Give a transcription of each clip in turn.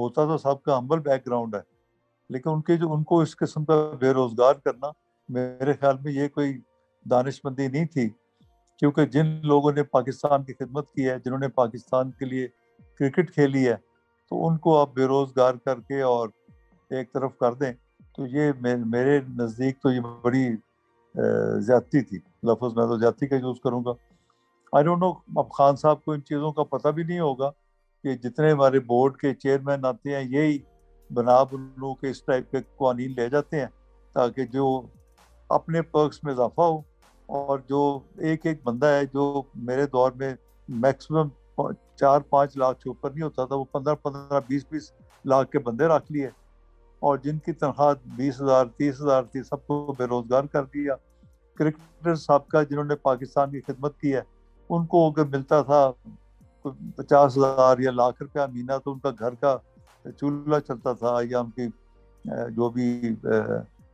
ہوتا تو سب کا ہمبل بیک گراؤنڈ ہے، لیکن ان کو اس قسم کا بے روزگار کرنا میرے خیال میں یہ کوئی دانش مندی نہیں تھی، کیونکہ جن لوگوں نے پاکستان کی خدمت کی ہے، جنہوں نے پاکستان کے لیے کرکٹ کھیلی ہے، تو ان کو آپ بے روزگار کر کے اور ایک طرف کر دیں، تو یہ میرے نزدیک تو یہ بڑی زیادتی تھی، لفظ میں تو زیادتی کا یوز کروں گا۔ آئی ڈونٹ نو، اب خان صاحب کو ان چیزوں کا پتہ بھی نہیں ہوگا کہ جتنے ہمارے بورڈ کے چیئرمین آتے ہیں یہی بنا بنو کے اس ٹائپ کے قوانین لے جاتے ہیں تاکہ جو اپنے پرکس میں اضافہ ہو، اور جو ایک بندہ ہے جو میرے دور میں میکسیمم 4-5 لاکھ سے اوپر نہیں ہوتا تھا، وہ 15-15 20-20 لاکھ کے بندے رکھ لیے، اور جن کی تنخواہ 20,000 30,000 تھی، سب کو بے روزگار کر دیا۔ کرکٹر سابقہ جنہوں نے پاکستان کی خدمت کی ہے، ان کو اگر ملتا تھا 50,000 یا لاکھ روپیہ مہینہ، تو ان کا گھر کا چولہا چلتا تھا، یا ان کی جو بھی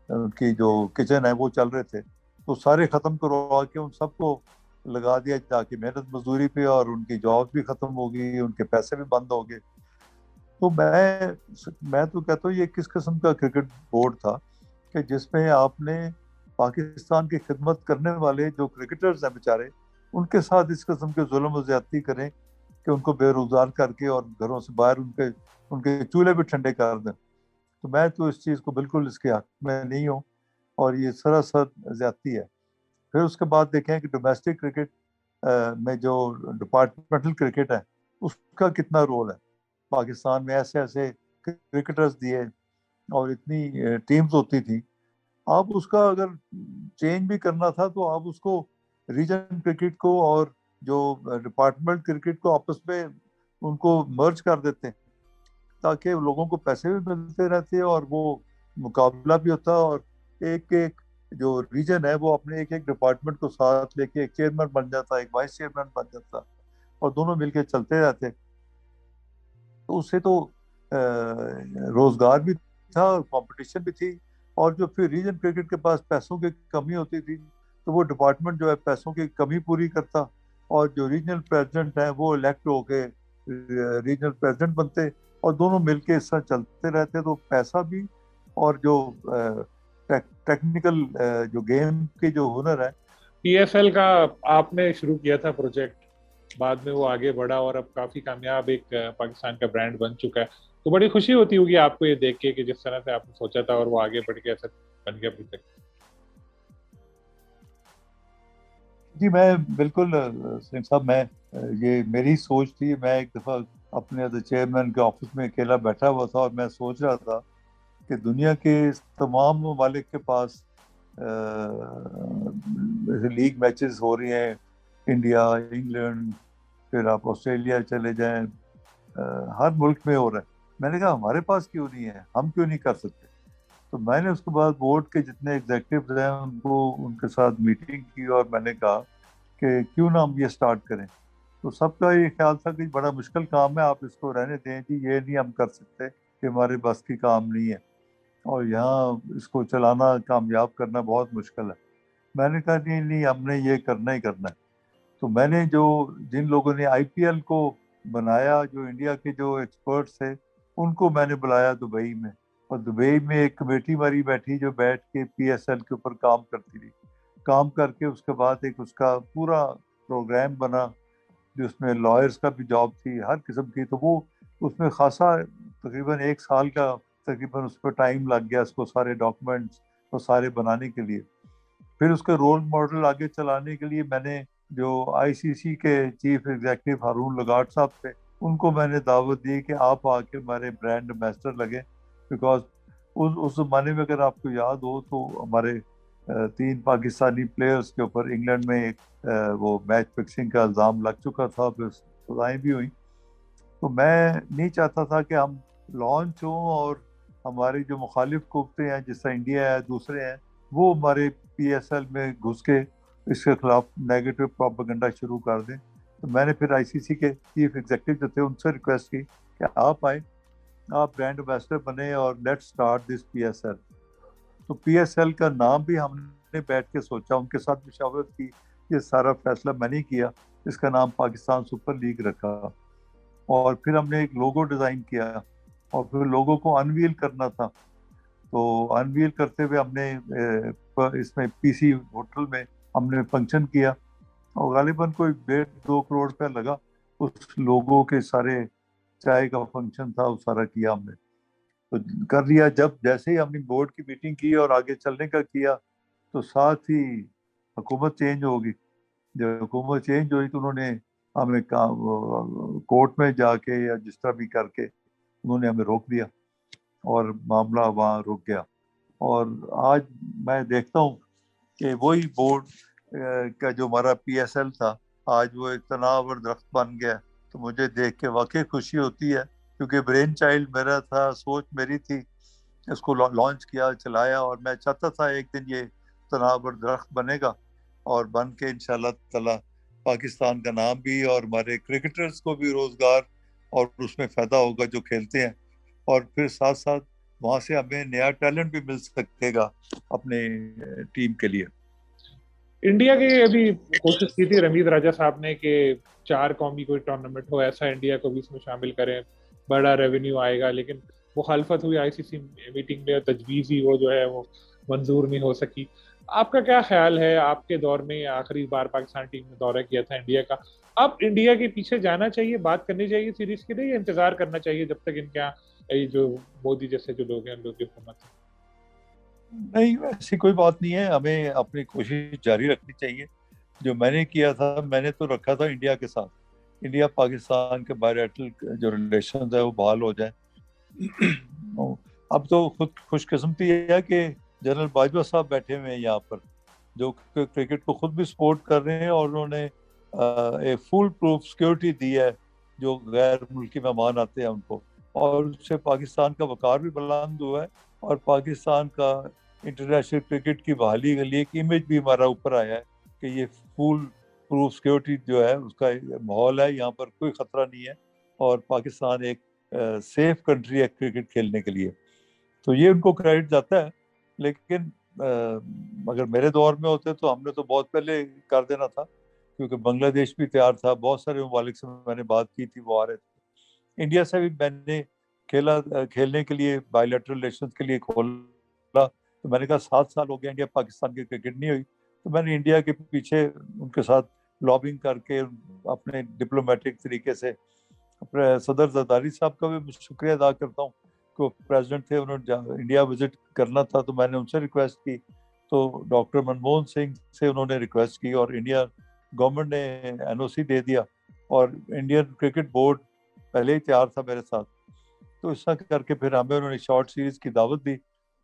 ان کی جو کچن ہے وہ چل رہے تھے، تو سارے ختم کروا کے ان سب کو لگا دیا جا کے محنت مزدوری پہ، اور ان کی جاب بھی ختم ہو گئی، ان کے پیسے بھی بند ہو گئے۔ تو میں تو کہتا ہوں یہ کس قسم کا کرکٹ بورڈ تھا کہ جس میں آپ نے پاکستان کی خدمت کرنے والے جو کرکٹرز ہیں بیچارے، ان کے ساتھ اس قسم کے ظلم و زیادتی کریں کہ ان کو بے روزگار کر کے اور گھروں سے باہر ان کے چولہے بھی ٹھنڈے کر دیں۔ تو میں تو اس چیز کو بالکل اس کے حق میں نہیں ہوں، اور یہ سراسر زیادتی ہے۔ پھر اس کے بعد دیکھیں کہ ڈومیسٹک کرکٹ میں جو ڈپارٹمنٹل کرکٹ ہے، اس کا کتنا رول ہے۔ پاکستان میں ایسے ایسے کرکٹرز دیے اور اتنی ٹیمز ہوتی تھیں، آپ اس کا اگر چینج بھی کرنا تھا تو آپ اس کو ریجن کرکٹ کو اور جو ڈپارٹمنٹ کرکٹ کو آپس میں ان کو مرج کر دیتے، تاکہ لوگوں کو پیسے بھی ملتے رہتے اور وہ مقابلہ بھی ہوتا، اور ایک جو ریجن ہے وہ اپنے ایک ڈپارٹمنٹ کو ساتھ لے کے ایک چیئرمین بن جاتا، ایک وائس چیئرمین بن جاتا، اور دونوں مل کے چلتے رہتے۔ تو اس سے تو روزگار بھی تھا، کمپٹیشن بھی تھی، اور جو پھر ریجن کرکٹ کے پاس پیسوں کی کمی ہوتی تھی تو وہ ڈپارٹمنٹ جو ہے پیسوں کی کمی پوری کرتا، اور جو ریجنل پریزیڈنٹ ہیں وہ الیکٹ ہو کے ریجنل پریزیڈنٹ بنتے، اور دونوں مل کے اس طرح چلتے رہتے، تو پیسہ بھی اور جو ٹیکنیکل جو گیم کے جو ہنر ہے۔ پی ایس ایل کا آپ نے شروع کیا تھا پروجیکٹ، بعد میں وہ آگے بڑھا اور اب کافی کامیاب ایک پاکستان کا برانڈ بن چکا ہے، تو بڑی خوشی ہوتی ہوگی آپ کو یہ دیکھ کے کہ جس طرح سے آپ نے سوچا تھا اور وہ آگے بڑھ کے ایسا بن گیا پروجیکٹ۔ جی میں بالکل سلیم صاحب، میں یہ میری سوچ تھی۔ میں ایک دفعہ اپنے چیئرمین کے آفس میں اکیلا بیٹھا ہوا تھا، اور میں سوچ رہا تھا کہ دنیا کے تمام ممالک کے پاس لیگ میچز ہو رہی ہیں، انڈیا، انگلینڈ، پھر آپ آسٹریلیا چلے جائیں، ہر ملک میں ہو رہا ہے۔ میں نے کہا ہمارے پاس کیوں نہیں ہے، ہم کیوں نہیں کر سکتے؟ تو میں نے اس کے بعد بورڈ کے جتنے ایگزیکٹوز ہیں ان کے ساتھ میٹنگ کی، اور میں نے کہا کہ کیوں نہ ہم یہ سٹارٹ کریں۔ تو سب کا یہ خیال تھا کہ بڑا مشکل کام ہے، آپ اس کو رہنے دیں جی، یہ نہیں ہم کر سکتے، کہ ہمارے بس کی کام نہیں ہے، اور یہاں اس کو چلانا، کامیاب کرنا بہت مشکل ہے۔ میں نے کہا نہیں، ہم نے یہ کرنا ہی کرنا ہے۔ تو میں نے جن لوگوں نے آئی پی ایل کو بنایا، جو انڈیا کے جو ایکسپرٹس تھے، ان کو میں نے بلایا دبئی میں، اور دبئی میں ایک کمیٹی ہماری بیٹھی جو بیٹھ کے پی ایس ایل کے اوپر کام کرتی رہی، کام کر کے اس کے بعد ایک اس کا پورا پروگرام بنا، جس میں لائرز کا بھی جاب تھی، ہر قسم کی۔ تو وہ اس میں خاصا تقریباً 1 سال کا تقریباً اس پہ ٹائم لگ گیا، اس کو سارے ڈاکومنٹس کو سارے بنانے کے لیے۔ پھر اس کے رول ماڈل آگے چلانے کے لیے میں نے جو آئی سی سی کے چیف ایگزیکٹو ہارون لگاٹ صاحب تھے، ان کو میں نے دعوت دی کہ آپ آ کے ہمارے برانڈ ایمبیسڈر لگیں، بیکاز اس زمانے میں اگر آپ کو یاد ہو تو ہمارے 3 پاکستانی پلیئرز کے اوپر انگلینڈ میں ایک وہ میچ فکسنگ کا الزام لگ چکا تھا، پھر سزائیں بھی ہوئیں۔ تو میں نہیں چاہتا تھا کہ ہم لانچ ہوں اور ہماری جو مخالف قوتیں ہیں، جس طرح انڈیا ہے، دوسرے ہیں، وہ ہمارے پی ایس ایل میں گھس کے اس کے خلاف نیگیٹو پروپیگنڈا شروع کر دیں۔ تو میں نے پھر آئی سی سی کے چیف ایگزیکٹو جو تھے ان سے ریکویسٹ کی کہ آپ آئیں، آپ برانڈ ایمبیسڈر بنے، اور let start this P S L. تو پی ایس ایل کا نام بھی ہم نے بیٹھ کے سوچا، ان کے ساتھ مشاورت کی، یہ سارا فیصلہ میں نے کیا، اس کا نام پاکستان سپر لیگ رکھا، اور پھر ہم نے ایک لوگو ڈیزائن کیا، اور پھر لوگوں کو انویل کرنا تھا. تو انویل کرتے ہوئے ہم نے اس میں پی سی ہوٹل میں ہم نے فنکشن کیا, اور غالباً کوئی 1.5-2 کروڑ روپیہ لگا. اس لوگوں کے سارے چائے کا فنکشن تھا, وہ سارا کیا ہم نے, تو کر لیا. جب جیسے ہی ہم نے بورڈ کی میٹنگ کی اور آگے چلنے کا کیا, تو ساتھ ہی حکومت چینج ہوگی. جب حکومت چینج ہوئی تو انہوں نے ہمیں کورٹ میں جا کے یا جس طرح بھی کر کے انہوں نے ہمیں روک دیا, اور معاملہ وہاں رک گیا. اور آج میں دیکھتا ہوں کہ وہی بورڈ کا جو ہمارا پی ایس ایل تھا, آج وہ ایک تناور درخت بن گیا. تو مجھے دیکھ کے واقعی خوشی ہوتی ہے, کیونکہ برین چائلڈ میرا تھا, سوچ میری تھی, اس کو لانچ کیا, چلایا, اور میں چاہتا تھا ایک دن یہ تناور درخت بنے گا, اور بن کے انشاءاللہ تعالی پاکستان کا نام بھی اور ہمارے کرکٹرز کو بھی روزگار اور اس میں فائدہ ہوگا جو کھیلتے ہیں, اور پھر ساتھ ساتھ وہاں سے ہمیں نیا ٹیلنٹ بھی مل سکے گا اپنے ٹیم کے لیے. انڈیا کے ابھی کوشش کی تھی رمیز راجہ صاحب نے کہ 4 قومی کوئی ٹورنامنٹ ہو, ایسا انڈیا کو بھی اس میں شامل کریں, بڑا ریونیو آئے گا, لیکن مخالفت ہوئی آئی سی سی میٹنگ میں, تجویز ہی وہ جو ہے وہ منظور نہیں ہو سکی. آپ کا کیا خیال ہے, آپ کے دور میں آخری بار پاکستان ٹیم نے دورہ کیا تھا انڈیا کا, اب انڈیا کے پیچھے جانا چاہیے, بات کرنی چاہیے سیریز کے لیے, یا انتظار کرنا چاہیے جب تک ان کے یہ جو مودی جیسے جو لوگ ہیں ان لوگوں کی حکومت ہے؟ نہیں, ایسی کوئی بات نہیں ہے, ہمیں اپنی کوشش جاری رکھنی چاہیے. جو میں نے کیا تھا, میں نے تو رکھا تھا انڈیا کے ساتھ, انڈیا پاکستان کے بائیلیٹرل جو ریلیشنز ہے وہ بحال ہو جائیں. اب تو خود خوش قسمتی ہے کہ جنرل باجوہ صاحب بیٹھے ہوئے ہیں یہاں پر, جو کرکٹ کو خود بھی سپورٹ کر رہے ہیں, اور انہوں نے ایک فول پروف سیکورٹی دی ہے جو غیر ملکی مہمان آتے ہیں ان کو, اور اس سے پاکستان کا وقار بھی بلند ہوا ہے, اور پاکستان کا انٹرنیشنل کرکٹ کی بحالی کے لیے ایک امیج بھی ہمارا اوپر آیا ہے کہ یہ فول پروف سیکورٹی جو ہے اس کا ماحول ہے, یہاں پر کوئی خطرہ نہیں ہے, اور پاکستان ایک سیف کنٹری ہے کرکٹ کھیلنے کے لیے. تو یہ ان کو کریڈٹ جاتا ہے. لیکن اگر میرے دور میں ہوتے تو ہم نے تو بہت پہلے کر دینا تھا, کیونکہ بنگلہ دیش بھی تیار تھا, بہت سارے ممالک سے میں نے بات کی تھی, وہ آ رہے تھے. انڈیا سے بھی میں نے کھیلنے کے لیے بائیلیٹرل ریلیشنز کے لیے کھولا, تو میں نے کہا 7 سال ہو گیا انڈیا پاکستان کی کرکٹ نہیں ہوئی, تو میں نے انڈیا کے پیچھے ان کے ساتھ لابنگ کر کے اپنے ڈپلومیٹک طریقے سے صدر زرداری صاحب کا بھی شکریہ ادا کرتا ہوں کہ وہ پریزیڈنٹ تھے, انہوں نے انڈیا وزٹ کرنا تھا تو میں نے ان سے ریکویسٹ کی, تو ڈاکٹر منموہن سنگھ سے انہوں نے ریکویسٹ کی, اور انڈیا گورنمنٹ نے این او سی دے دیا, اور انڈین کرکٹ بورڈ پہلے ہی تیار تھا میرے ساتھ. تو اس طرح کر کے پھر ہمیں انہوں نے شارٹ سیریز کی دعوت دی,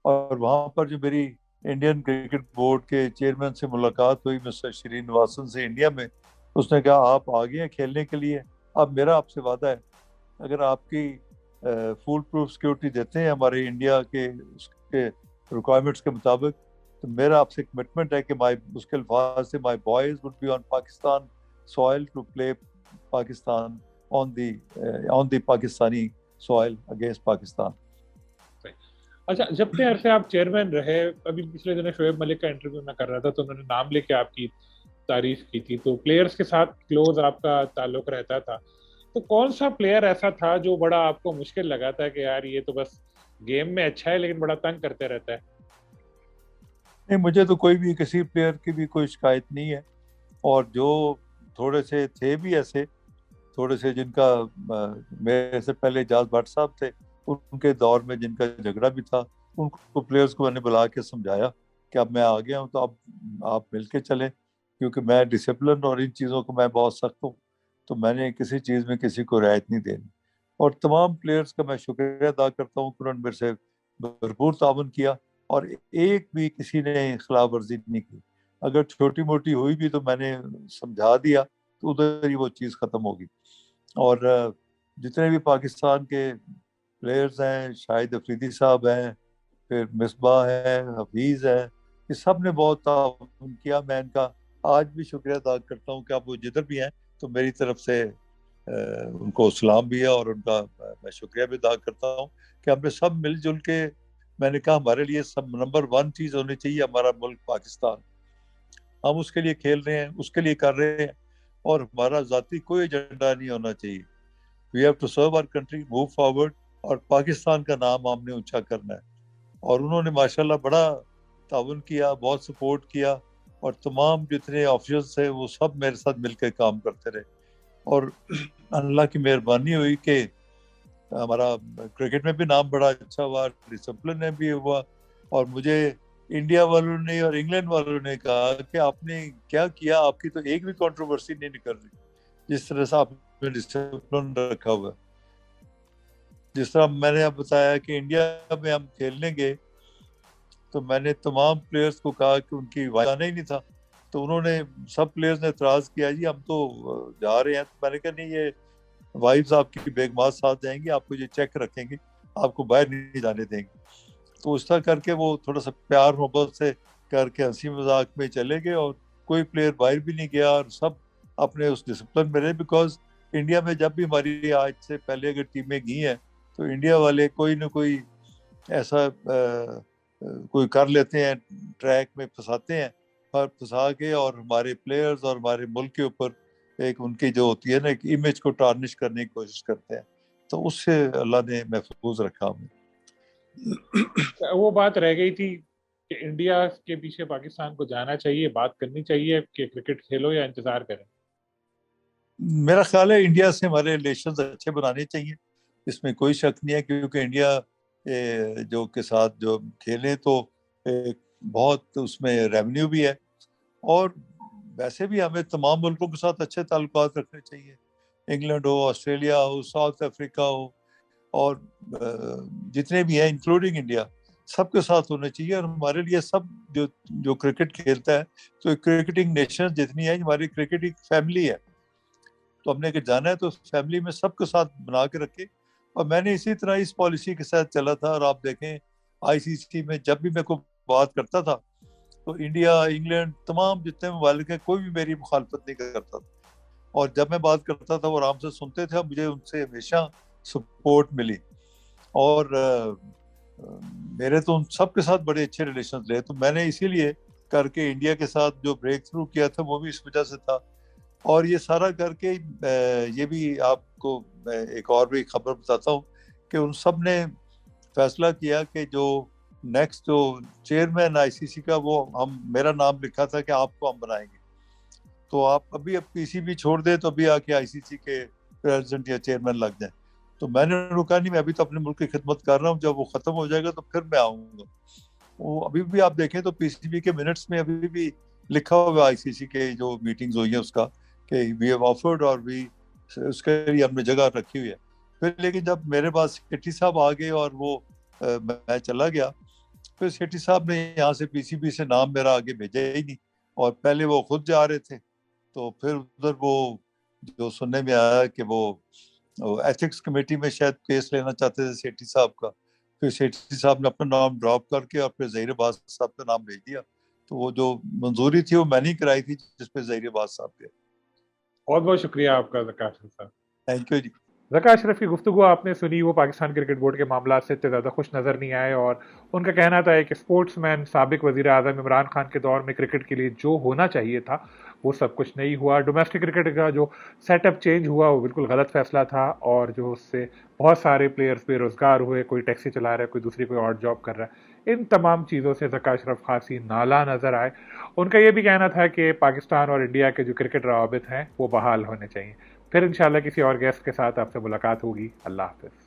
اور وہاں پر جو میری انڈین کرکٹ بورڈ کے چیئرمین سے ملاقات ہوئی, مسٹر شرین واسن سے انڈیا میں, اس نے کہا آپ آ گئے ہیں کھیلنے کے لیے, اب میرا آپ سے وعدہ ہے اگر آپ کی فول پروف سیکورٹی دیتے ہیں ہمارے انڈیا کے اس کے ریکوائرمنٹس کے مطابق, تو میرا آپ سے کمٹمنٹ ہے کہ اس کے الفاظ سے my boys would be on Pakistan soil to play Pakistan on the Pakistani soil against Pakistan. اچھا, جب سے عرصے آپ چیئرمین رہے, ابھی پچھلے دنوں شعیب ملک کا انٹرویو میں کر رہا تھا تو انہوں نے نام لے کے آپ کی تعریف کی تھی, تو پلیئرز کے ساتھ کلوز آپ کا تعلق رہتا تھا, تو کون سا پلیئر ایسا تھا جو بڑا آپ کو مشکل لگا تھا کہ یار یہ تو بس گیم میں اچھا ہے لیکن بڑا تنگ کرتے رہتا ہے؟ نہیں, مجھے تو کوئی بھی کسی پلیئر کی بھی کوئی شکایت نہیں ہے, اور جو تھوڑے سے تھے بھی ایسے تھوڑے سے جن کا میرے سے پہلے اجاز بھٹ صاحب تھے, ان کے دور میں جن کا جھگڑا بھی تھا, ان کو پلیئرز کو میں نے بلا کے سمجھایا کہ اب میں آ گیا ہوں تو اب آپ مل کے چلیں, کیونکہ میں ڈسپلن اور ان چیزوں کو میں بہت سخت ہوں, تو میں نے کسی چیز میں کسی کو رعایت نہیں دینی. اور تمام پلیئرز کا میں شکریہ ادا کرتا ہوں کہ انہوں نے میرے سے بھرپور تعاون کیا, اور ایک بھی کسی نے خلاف ورزی نہیں کی. اگر چھوٹی موٹی ہوئی بھی تو میں نے سمجھا دیا, تو ادھر ہی وہ چیز ختم ہوگی. اور جتنے بھی پاکستان کے پلیئرز ہیں, شاہد افریدی صاحب ہیں, پھر مصباح ہیں, حفیظ ہیں, یہ سب نے بہت تعاون کیا. میں ان کا آج بھی شکریہ ادا کرتا ہوں کہ آپ وہ جدھر بھی ہیں تو میری طرف سے ان کو سلام بھی ہے, اور ان کا میں شکریہ بھی ادا کرتا ہوں کہ ہم نے سب مل جل کے, میں نے کہا ہمارے لیے سب نمبر 1 چیز ہونی چاہیے ہمارا ملک پاکستان, ہم اس کے لیے کھیل رہے ہیں, اس کے لیے کر رہے ہیں, اور ہمارا ذاتی کوئی ایجنڈا نہیں ہونا چاہیے. We have to serve our country, move forward, اور پاکستان کا نام ہم نے اونچا کرنا ہے. اور انہوں نے ماشاءاللہ بڑا تعاون کیا, بہت سپورٹ کیا, اور تمام جتنے آفیسرز تھے وہ سب میرے ساتھ مل کے کام کرتے رہے. اور اللہ کی مہربانی ہوئی کہ ہمارا کرکٹ میں بھی نام بڑا اچھا ہوا, ڈسپلن میں بھی ہوا. اور مجھے انڈیا والوں نے اور انگلینڈ والوں نے کہا کہ آپ نے کیا کیا, آپ کی تو ایک بھی کنٹروورسی نہیں نکل رہی جس طرح سے آپ نے ڈسپلن رکھا ہوا ہے. جس طرح میں نے اب بتایا کہ انڈیا میں ہم کھیلنے گئے تو میں نے تمام پلیئرز کو کہا کہ ان کی جانا ہی نہیں تھا. تو انہوں نے سب پلیئرز نے اعتراض کیا, جی ہم تو جا رہے ہیں. تو میں نے کہا نہیں, یہ وائفز آپ کی بیگمات ساتھ جائیں گی, آپ کو یہ چیک رکھیں گے, آپ کو باہر نہیں جانے دیں گے. تو اس طرح کر کے وہ تھوڑا سا پیار محبت سے کر کے ہنسی مذاق میں چلے گئے, اور کوئی پلیئر باہر بھی نہیں گیا, اور سب اپنے اس ڈسپلن میں رہے. بیکاز انڈیا میں جب بھی ہماری آج سے پہلے اگر ٹیمیں گئی ہیں تو انڈیا والے کوئی نہ کوئی ایسا کوئی کر لیتے ہیں, ٹریک میں پھنساتے ہیں, اور پھنسا کے اور ہمارے پلیئرز اور ہمارے ملک کے اوپر ایک ان کی جو ہوتی ہے نا ایک امیج کو ٹارنش کرنے کی کوشش کرتے ہیں. تو اس سے اللہ نے محفوظ رکھا ہمیں. وہ بات رہ گئی تھی کہ انڈیا کے پیچھے پاکستان کو جانا چاہیے, بات کرنی چاہیے کہ کرکٹ کھیلو یا انتظار کریں. میرا خیال ہے انڈیا سے ہمارے ریلیشنز اچھے بنانے چاہیے, اس میں کوئی شک نہیں ہے, کیونکہ انڈیا جو کے ساتھ جو کھیلیں تو بہت اس میں ریونیو بھی ہے. اور ویسے بھی ہمیں تمام ملکوں کے ساتھ اچھے تعلقات رکھنے چاہیے, انگلینڈ ہو, آسٹریلیا ہو, ساؤتھ افریقہ ہو, اور جتنے بھی ہیں انکلوڈنگ انڈیا, سب کے ساتھ ہونے چاہیے. اور ہمارے لیے سب جو کرکٹ کھیلتا ہے تو کرکٹنگ نیشن جتنی ہے ہماری کرکٹنگ فیملی ہے, تو ہم نے کہ جانا ہے تو فیملی میں سب کے ساتھ بنا کے رکھے. اور میں نے اسی طرح اس پالیسی کے ساتھ چلا تھا. اور آپ دیکھیں آئی سی سی میں جب بھی میں کوئی بات کرتا تھا تو انڈیا, انگلینڈ, تمام جتنے ممالک ہیں کوئی بھی میری مخالفت نہیں کرتا تھا. اور جب میں بات کرتا تھا وہ آرام سے سنتے تھے, اور مجھے ان سے ہمیشہ سپورٹ ملی. اور میرے تو ان سب کے ساتھ بڑے اچھے ریلیشنز رہے. تو میں نے اسی لیے کر کے انڈیا کے ساتھ جو بریک تھرو کیا تھا وہ بھی اس وجہ سے تھا. اور یہ سارا کر کے یہ بھی آپ کو میں ایک اور بھی خبر بتاتا ہوں کہ ان سب نے فیصلہ کیا کہ جو نیکسٹ جو چیئرمین آئی سی سی کا وہ میرا نام لکھا تھا کہ آپ کو ہم بنائیں گے. تو آپ ابھی اب پی سی بی چھوڑ دیں تو ابھی آ کے آئی سی سی کے پریزیڈنٹ یا چیئرمین لگ جائیں. تو میں نے کہا نہیں, میں ابھی تو اپنے ملک کی خدمت کر رہا ہوں, جب وہ ختم ہو جائے گا تو پھر میں آؤں گا. وہ ابھی بھی آپ دیکھیں تو پی سی بی کے منٹس میں ابھی بھی لکھا ہوا آئی سی سی کے جو میٹنگز ہوئی ہیں اس کا کہ وی ہیو آفرڈ, اور بھی اس کے لیے ہم نے جگہ رکھی ہوئی ہے. پھر لیکن جب میرے پاس سیٹھی صاحب آ گئے اور وہ میں چلا گیا, پھر سیٹھی صاحب نے یہاں سے پی سی بی سے نام میرا آگے بھیجا ہی نہیں, اور پہلے وہ خود جا رہے تھے. تو پھر ادھر وہ جو سننے میں آیا کہ وہ ایتھکس کمیٹی میں شاید کیس لینا چاہتے تھے سیٹھی صاحب کا, پھر سیٹھی صاحب نے اپنا نام ڈراپ کر کے اور پھر ظہیر عباس صاحب کا نام بھیج دیا. تو وہ جو منظوری تھی وہ میں نے کرائی تھی جس پہ ظہیر عباس صاحب کے. بہت بہت شکریہ آپ کا ذکا اشرف صاحب. تھینک یو جی. ذکا اشرف کی گفتگو آپ نے سنی, وہ پاکستان کرکٹ بورڈ کے معاملات سے اتنے زیادہ خوش نظر نہیں آئے, اور ان کا کہنا تھا کہ اسپورٹس مین سابق وزیر اعظم عمران خان کے دور میں کرکٹ کے لیے جو ہونا چاہیے تھا وہ سب کچھ نہیں ہوا. ڈومیسٹک کرکٹ کا جو سیٹ اپ چینج ہوا وہ بالکل غلط فیصلہ تھا, اور جو اس سے بہت سارے پلیئرز بے روزگار ہوئے, کوئی ٹیکسی چلا رہا ہے, کوئی دوسری کوئی اور جاب کر رہا ہے. ان تمام چیزوں سے ذکا اشرف خاصی نالا نظر آئے. ان کا یہ بھی کہنا تھا کہ پاکستان اور انڈیا کے جو کرکٹ روابط ہیں وہ بحال ہونے چاہیے. پھر انشاءاللہ کسی اور گیسٹ کے ساتھ آپ سے ملاقات ہوگی. اللہ حافظ.